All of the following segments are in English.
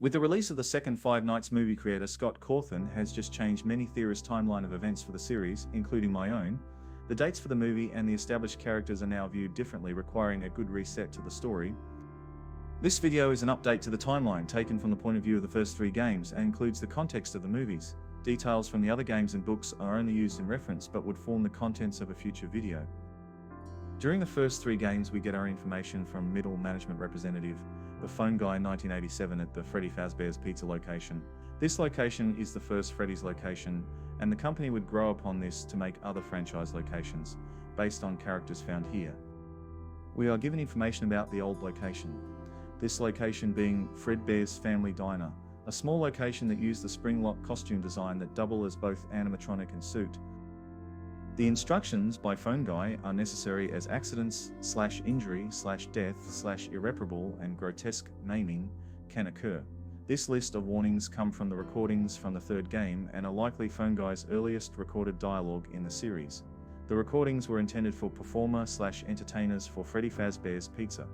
With the release of the second Five Nights movie, creator Scott Cawthon has just changed many theorists' timeline of events for the series, including my own. The dates for the movie and the established characters are now viewed differently, requiring a good reset to the story. This video is an update to the timeline taken from the point of view of the first three games and includes the context of the movies. Details from the other games and books are only used in reference but would form the contents of a future video. During the first three games, we get our information from middle management representative, the phone guy in 1987 at the Freddy Fazbear's Pizza location. This location is the first Freddy's location, and the company would grow upon this to make other franchise locations, based on characters found here. We are given information about the old location, this location being Fredbear's Family Diner, a small location that used the spring-lock costume design that double as both animatronic and suit. The instructions by phone guy are necessary as accidents/injury/death/irreparable and grotesque naming can occur. This list of warnings come from the recordings from the third game and are likely phone guy's earliest recorded dialogue in the series. The recordings were intended for performer/entertainers for Freddy Fazbear's Pizza.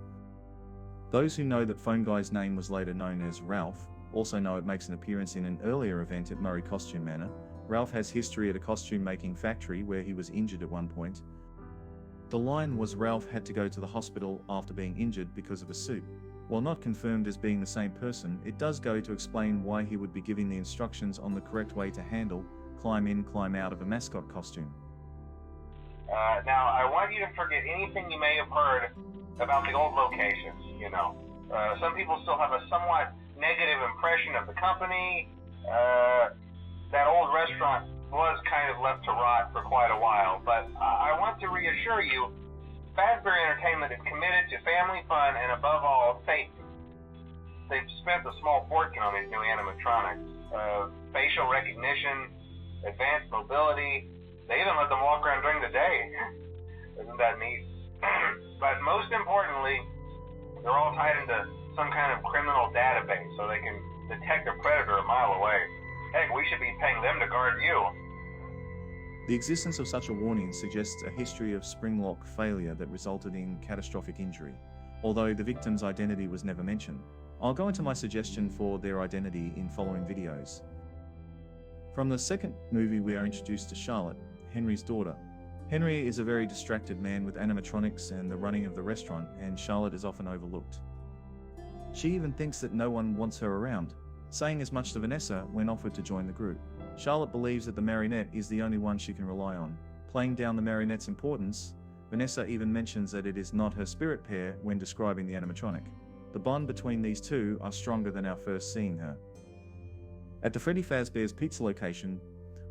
Those who know that phone guy's name was later known as Ralph also know it makes an appearance in an earlier event at Murray Costume Manor. Ralph has history at a costume-making factory where he was injured at one point. The line was Ralph had to go to the hospital after being injured because of a suit. While not confirmed as being the same person, it does go to explain why he would be giving the instructions on the correct way to handle, climb in, climb out of a mascot costume. Now, I want you to forget anything you may have heard about the old locations, Some people still have a somewhat negative impression of the company. That old restaurant was kind of left to rot for quite a while, but I want to reassure you, Fazbear Entertainment is committed to family fun and above all, safety. They've spent a small fortune on these new animatronics. Facial recognition, advanced mobility, they even let them walk around during the day. Isn't that neat? But most importantly, they're all tied into some kind of criminal database so they can detect a predator a mile away. Heck, we should be paying them to guard you. The existence of such a warning suggests a history of spring-lock failure that resulted in catastrophic injury, although the victim's identity was never mentioned. I'll go into my suggestion for their identity in following videos. From the second movie, we are introduced to Charlotte, Henry's daughter. Henry is a very distracted man with animatronics and the running of the restaurant, and Charlotte is often overlooked. She even thinks that no one wants her around, saying as much to Vanessa when offered to join the group. Charlotte believes that the Marionette is the only one she can rely on. Playing down the Marionette's importance, Vanessa even mentions that it is not her spirit pair when describing the animatronic. The bond between these two are stronger than our first seeing her. At the Freddy Fazbear's Pizza location,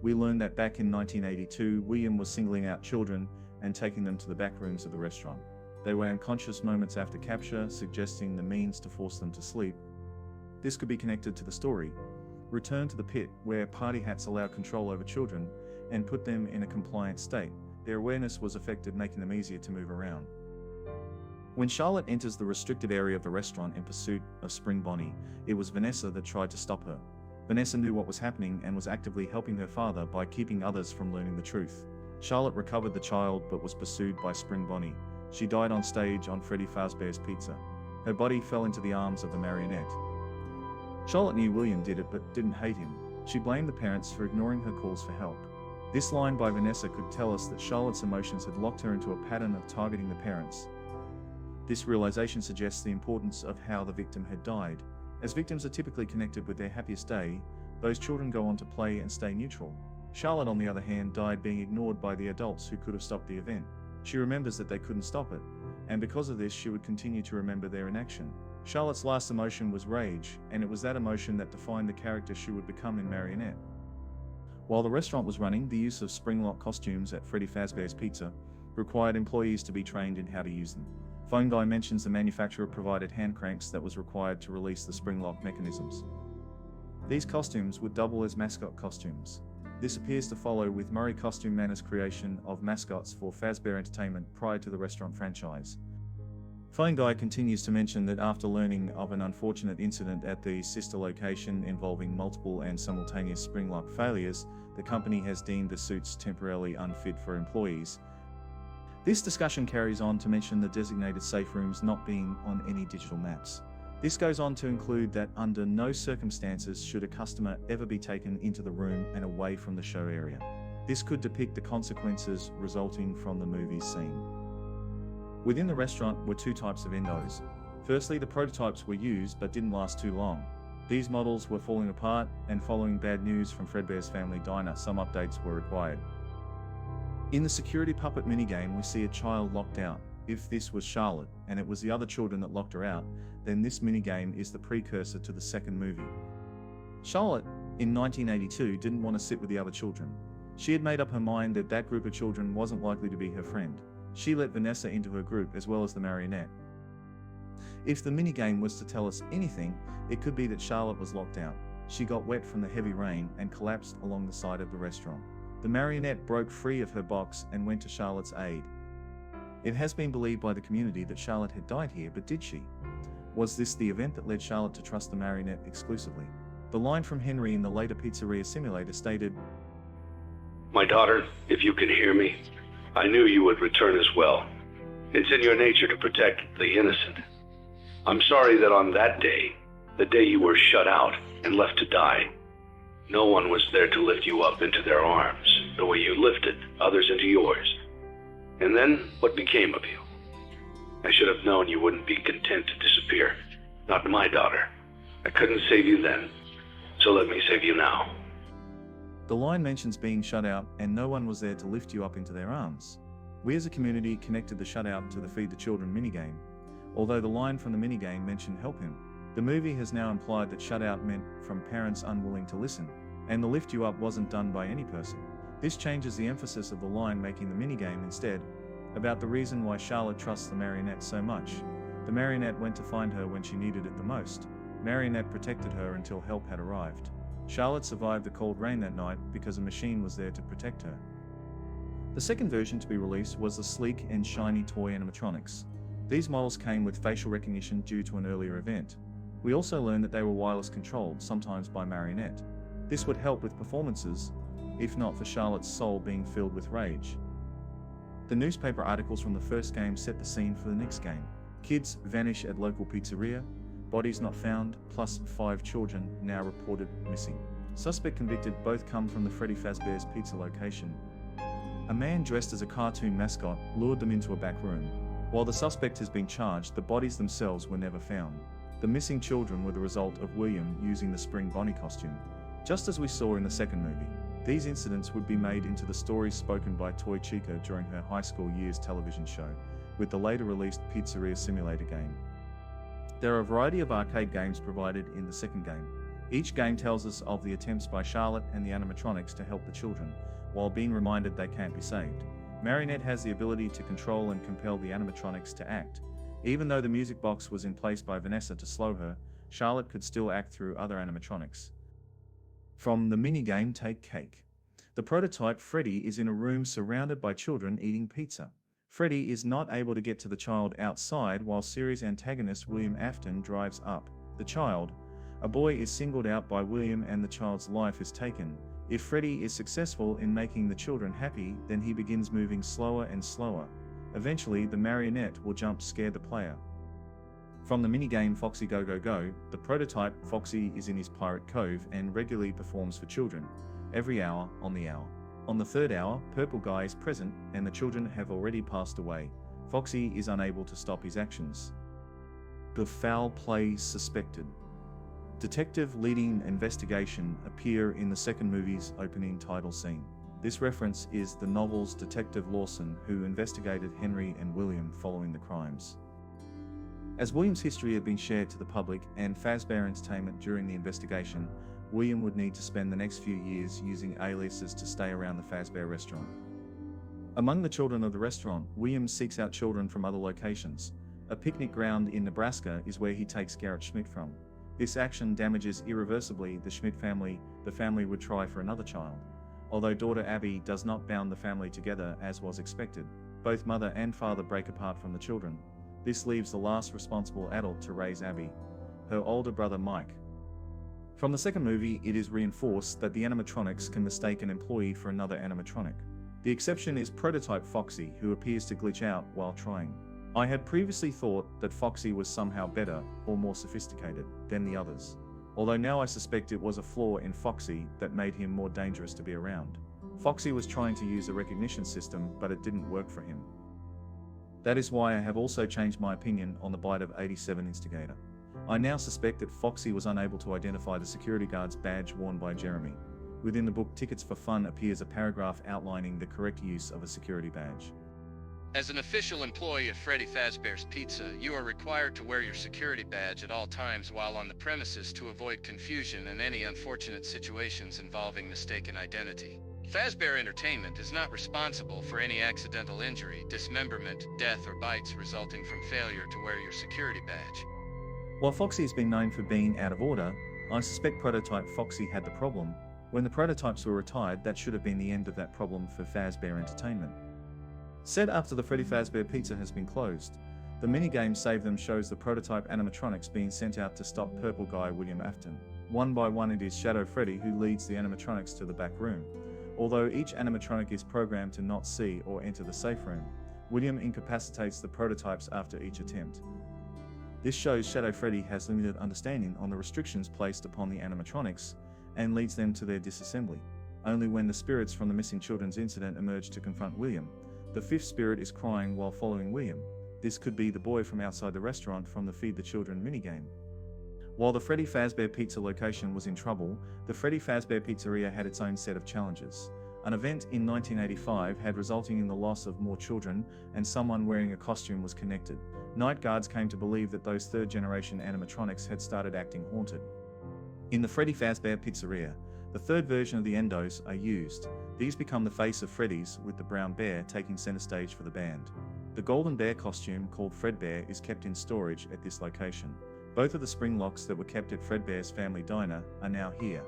we learn that back in 1982, William was singling out children and taking them to the back rooms of the restaurant. They were unconscious moments after capture, suggesting the means to force them to sleep. This could be connected to the story. Return to the pit, where party hats allow control over children and put them in a compliant state. Their awareness was affected, making them easier to move around. When Charlotte enters the restricted area of the restaurant in pursuit of Spring Bonnie, it was Vanessa that tried to stop her. Vanessa knew what was happening and was actively helping her father by keeping others from learning the truth. Charlotte recovered the child but was pursued by Spring Bonnie. She died on stage on Freddy Fazbear's Pizza. Her body fell into the arms of the Marionette. Charlotte knew William did it but didn't hate him. She blamed the parents for ignoring her calls for help. This line by Vanessa could tell us that Charlotte's emotions had locked her into a pattern of targeting the parents. This realization suggests the importance of how the victim had died. As victims are typically connected with their happiest day, those children go on to play and stay neutral. Charlotte, on the other hand, died being ignored by the adults who could have stopped the event. She remembers that they couldn't stop it, and because of this she would continue to remember their inaction. Charlotte's last emotion was rage, and it was that emotion that defined the character she would become in Marionette. While the restaurant was running, the use of spring-lock costumes at Freddy Fazbear's Pizza required employees to be trained in how to use them. Phone guy mentions the manufacturer provided hand cranks that was required to release the spring-lock mechanisms. These costumes would double as mascot costumes. This appears to follow with Murray Costume Manor's creation of mascots for Fazbear Entertainment prior to the restaurant franchise. Phone guy continues to mention that after learning of an unfortunate incident at the sister location involving multiple and simultaneous spring-lock failures, the company has deemed the suits temporarily unfit for employees. This discussion carries on to mention the designated safe rooms not being on any digital maps. This goes on to include that under no circumstances should a customer ever be taken into the room and away from the show area. This could depict the consequences resulting from the movie's scene. Within the restaurant were two types of endos. Firstly, the prototypes were used but didn't last too long. These models were falling apart, and following bad news from Fredbear's family diner, some updates were required. In the security puppet minigame, we see a child locked out. If this was Charlotte, and it was the other children that locked her out, then this minigame is the precursor to the second movie. Charlotte, in 1982, didn't want to sit with the other children. She had made up her mind that that group of children wasn't likely to be her friend. She let Vanessa into her group as well as the Marionette. If the minigame was to tell us anything, it could be that Charlotte was locked out. She got wet from the heavy rain and collapsed along the side of the restaurant. The Marionette broke free of her box and went to Charlotte's aid. It has been believed by the community that Charlotte had died here, but did she? Was this the event that led Charlotte to trust the Marionette exclusively? The line from Henry in the later pizzeria simulator stated, "My daughter, if you can hear me, I knew you would return as well. It's in your nature to protect the innocent. I'm sorry that on that day, the day you were shut out and left to die, no one was there to lift you up into their arms, the way you lifted others into yours. And then, what became of you? I should have known you wouldn't be content to disappear. Not my daughter. I couldn't save you then, so let me save you now." The line mentions being shut out and no one was there to lift you up into their arms. We as a community connected the shutout to the Feed the Children minigame, although the line from the minigame mentioned help him. The movie has now implied that shutout meant from parents unwilling to listen, and the lift you up wasn't done by any person. This changes the emphasis of the line, making the minigame instead about the reason why Charlotte trusts the Marionette so much. The Marionette went to find her when she needed it the most. Marionette protected her until help had arrived. Charlotte survived the cold rain that night because a machine was there to protect her. The second version to be released was the sleek and shiny toy animatronics. These models came with facial recognition due to an earlier event. We also learned that they were wireless controlled, sometimes by Marionette. This would help with performances, if not for Charlotte's soul being filled with rage. The newspaper articles from the first game set the scene for the next game. Kids vanish at local pizzeria, bodies not found, plus 5 children now reported missing. Suspect convicted both come from the Freddy Fazbear's pizza location. A man dressed as a cartoon mascot lured them into a back room. While the suspect has been charged, the bodies themselves were never found. The missing children were the result of William using the Spring Bonnie costume. Just as we saw in the second movie, these incidents would be made into the stories spoken by Toy Chica during her high school years television show, with the later released Pizzeria Simulator game. There are a variety of arcade games provided in the second game. Each game tells us of the attempts by Charlotte and the animatronics to help the children, while being reminded they can't be saved. Marionette has the ability to control and compel the animatronics to act. Even though the music box was in place by Vanessa to slow her, Charlotte could still act through other animatronics. From the minigame Take Cake. The prototype Freddy is in a room surrounded by children eating pizza. Freddy is not able to get to the child outside while series antagonist William Afton drives up. The child, a boy, is singled out by William and the child's life is taken. If Freddy is successful in making the children happy, then he begins moving slower and slower. Eventually, the Marionette will jump scare the player. From the minigame Foxy Go Go Go, the prototype Foxy is in his pirate cove and regularly performs for children, every hour on the hour. On the third hour, Purple Guy is present and the children have already passed away. Foxy is unable to stop his actions. The foul play suspected. Detective leading investigation appear in the second movie's opening title scene. This reference is the novel's Detective Lawson, who investigated Henry and William following the crimes. As William's history had been shared to the public and Fazbear Entertainment during the investigation, William would need to spend the next few years using aliases to stay around the Fazbear restaurant. Among the children of the restaurant, William seeks out children from other locations. A picnic ground in Nebraska is where he takes Garrett Schmidt from. This action damages irreversibly the Schmidt family. The family would try for another child. Although daughter Abby does not bound the family together as was expected, both mother and father break apart from the children. This leaves the last responsible adult to raise Abby, her older brother Mike. From the second movie, it is reinforced that the animatronics can mistake an employee for another animatronic. The exception is prototype Foxy, who appears to glitch out while trying. I had previously thought that Foxy was somehow better or more sophisticated than the others, although now I suspect it was a flaw in Foxy that made him more dangerous to be around. Foxy was trying to use a recognition system, but it didn't work for him. That is why I have also changed my opinion on the Bite of 87 instigator. I now suspect that Foxy was unable to identify the security guard's badge worn by Jeremy. Within the book Tickets for Fun appears a paragraph outlining the correct use of a security badge. As an official employee of Freddy Fazbear's Pizza, you are required to wear your security badge at all times while on the premises to avoid confusion and any unfortunate situations involving mistaken identity. Fazbear Entertainment is not responsible for any accidental injury, dismemberment, death, or bites resulting from failure to wear your security badge. While Foxy has been known for being out of order, I suspect Prototype Foxy had the problem. When the prototypes were retired, that should have been the end of that problem for Fazbear Entertainment. Said after the Freddy Fazbear Pizza has been closed, the minigame Save Them shows the prototype animatronics being sent out to stop Purple Guy William Afton. One by one it is Shadow Freddy who leads the animatronics to the back room. Although each animatronic is programmed to not see or enter the safe room, William incapacitates the prototypes after each attempt. This shows Shadow Freddy has limited understanding on the restrictions placed upon the animatronics and leads them to their disassembly. Only when the spirits from the missing children's incident emerge to confront William, the fifth spirit is crying while following William. This could be the boy from outside the restaurant from the Feed the Children minigame. While the Freddy Fazbear Pizza location was in trouble, the Freddy Fazbear Pizzeria had its own set of challenges. An event in 1985 had resulting in the loss of more children, and someone wearing a costume was connected. Night guards came to believe that those third-generation animatronics had started acting haunted. In the Freddy Fazbear Pizzeria, the third version of the Endos are used. These become the face of Freddy's, with the brown bear taking center stage for the band. The golden bear costume, called Fredbear, is kept in storage at this location. Both of the spring locks that were kept at Fredbear's family diner are now here.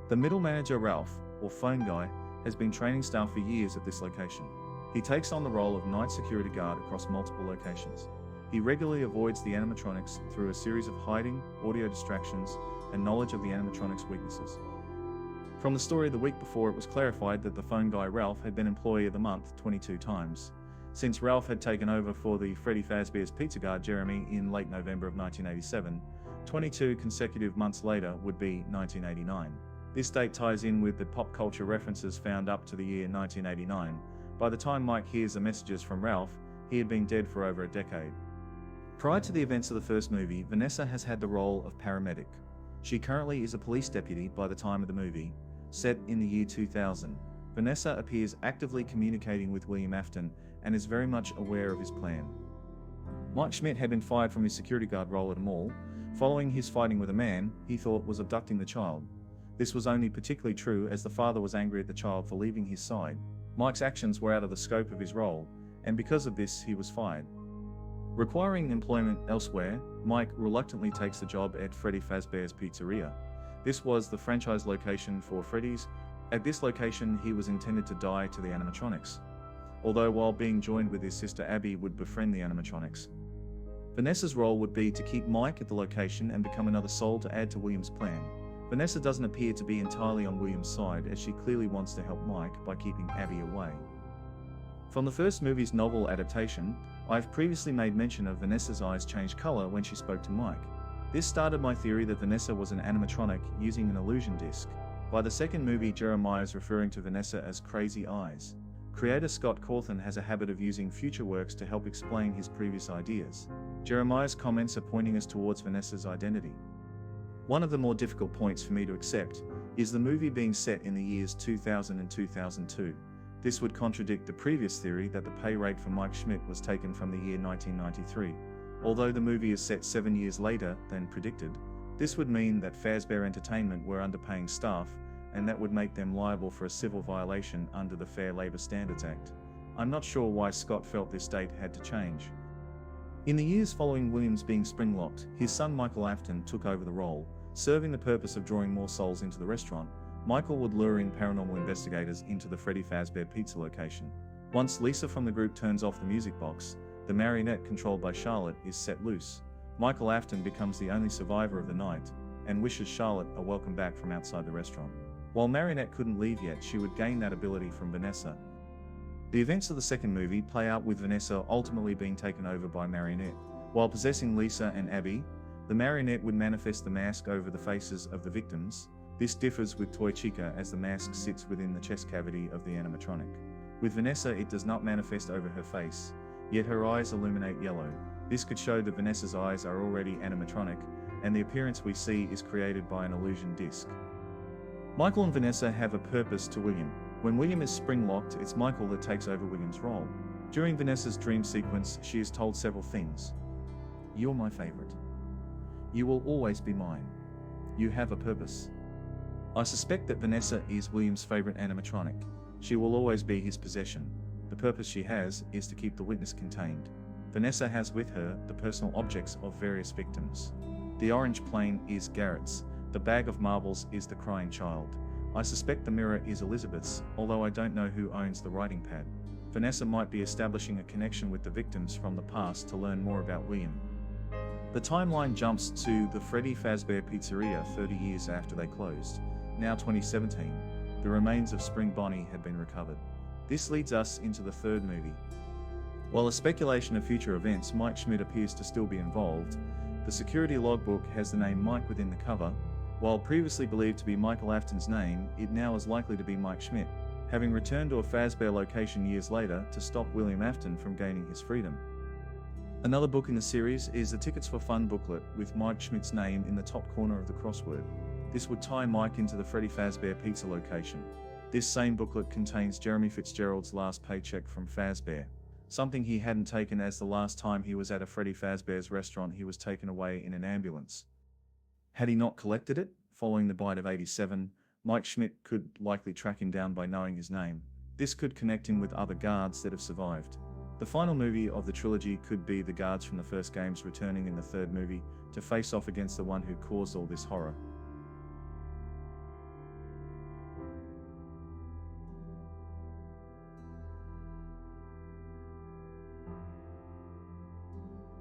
The middle manager, Ralph, or phone guy, has been training staff for years at this location. He takes on the role of night security guard across multiple locations. He regularly avoids the animatronics through a series of hiding, audio distractions, and knowledge of the animatronics' weaknesses. From the story the week before, it was clarified that the phone guy Ralph had been Employee of the Month 22 times. Since Ralph had taken over for the Freddy Fazbear's Pizza guard Jeremy in late November of 1987, 22 consecutive months later would be 1989. This date ties in with the pop culture references found up to the year 1989. By the time Mike hears the messages from Ralph, he had been dead for over a decade. Prior to the events of the first movie, Vanessa has had the role of paramedic. She currently is a police deputy by the time of the movie, set in the year 2000. Vanessa appears actively communicating with William Afton and is very much aware of his plan. Mike Schmidt had been fired from his security guard role at a mall, following his fighting with a man he thought was abducting the child. This was only particularly true as the father was angry at the child for leaving his side. Mike's actions were out of the scope of his role, and because of this he was fired. Requiring employment elsewhere, Mike reluctantly takes the job at Freddy Fazbear's Pizzeria. This was the franchise location for Freddy's. At this location he was intended to die to the animatronics, although while being joined with his sister Abby would befriend the animatronics. Vanessa's role would be to keep Mike at the location and become another soul to add to William's plan. Vanessa doesn't appear to be entirely on William's side, as she clearly wants to help Mike by keeping Abby away. From the first movie's novel adaptation, I've previously made mention of Vanessa's eyes change color when she spoke to Mike. This started my theory that Vanessa was an animatronic using an illusion disc. By the second movie, Jeremiah is referring to Vanessa as Crazy Eyes. Creator Scott Cawthon has a habit of using future works to help explain his previous ideas. Jeremiah's comments are pointing us towards Vanessa's identity. One of the more difficult points for me to accept is the movie being set in the years 2000 and 2002. This would contradict the previous theory that the pay rate for Mike Schmidt was taken from the year 1993. Although the movie is set 7 years later than predicted, this would mean that Fazbear Entertainment were underpaying staff, and that would make them liable for a civil violation under the Fair Labor Standards Act. I'm not sure why Scott felt this date had to change. In the years following Williams being spring-locked, his son Michael Afton took over the role, serving the purpose of drawing more souls into the restaurant. Michael would lure in paranormal investigators into the Freddy Fazbear Pizza location. Once Lisa from the group turns off the music box, the marionette controlled by Charlotte is set loose. Michael Afton becomes the only survivor of the night, and wishes Charlotte a welcome back from outside the restaurant. While Marionette couldn't leave yet, she would gain that ability from Vanessa. The events of the second movie play out with Vanessa ultimately being taken over by Marionette. While possessing Lisa and Abby, the Marionette would manifest the mask over the faces of the victims. This differs with Toy Chica as the mask sits within the chest cavity of the animatronic. With Vanessa, it does not manifest over her face, yet her eyes illuminate yellow. This could show that Vanessa's eyes are already animatronic, and the appearance we see is created by an illusion disc. Michael and Vanessa have a purpose to William. When William is spring-locked, it's Michael that takes over William's role. During Vanessa's dream sequence, she is told several things. You're my favorite. You will always be mine. You have a purpose. I suspect that Vanessa is William's favorite animatronic. She will always be his possession. The purpose she has is to keep the witness contained. Vanessa has with her the personal objects of various victims. The orange plane is Garrett's. The bag of marbles is the crying child. I suspect the mirror is Elizabeth's, although I don't know who owns the writing pad. Vanessa might be establishing a connection with the victims from the past to learn more about William. The timeline jumps to the Freddy Fazbear Pizzeria 30 years after they closed. Now 2017, the remains of Spring Bonnie had been recovered. This leads us into the third movie. While a speculation of future events, Mike Schmidt appears to still be involved. The security logbook has the name Mike within the cover. While previously believed to be Michael Afton's name, it now is likely to be Mike Schmidt, having returned to a Fazbear location years later to stop William Afton from gaining his freedom. Another book in the series is the Tickets for Fun booklet with Mike Schmidt's name in the top corner of the crossword. This would tie Mike into the Freddy Fazbear Pizza location. This same booklet contains Jeremy Fitzgerald's last paycheck from Fazbear, something he hadn't taken, as the last time he was at a Freddy Fazbear's restaurant he was taken away in an ambulance. Had he not collected it, following the bite of 87, Mike Schmidt could likely track him down by knowing his name. This could connect him with other guards that have survived. The final movie of the trilogy could be the guards from the first games returning in the third movie to face off against the one who caused all this horror.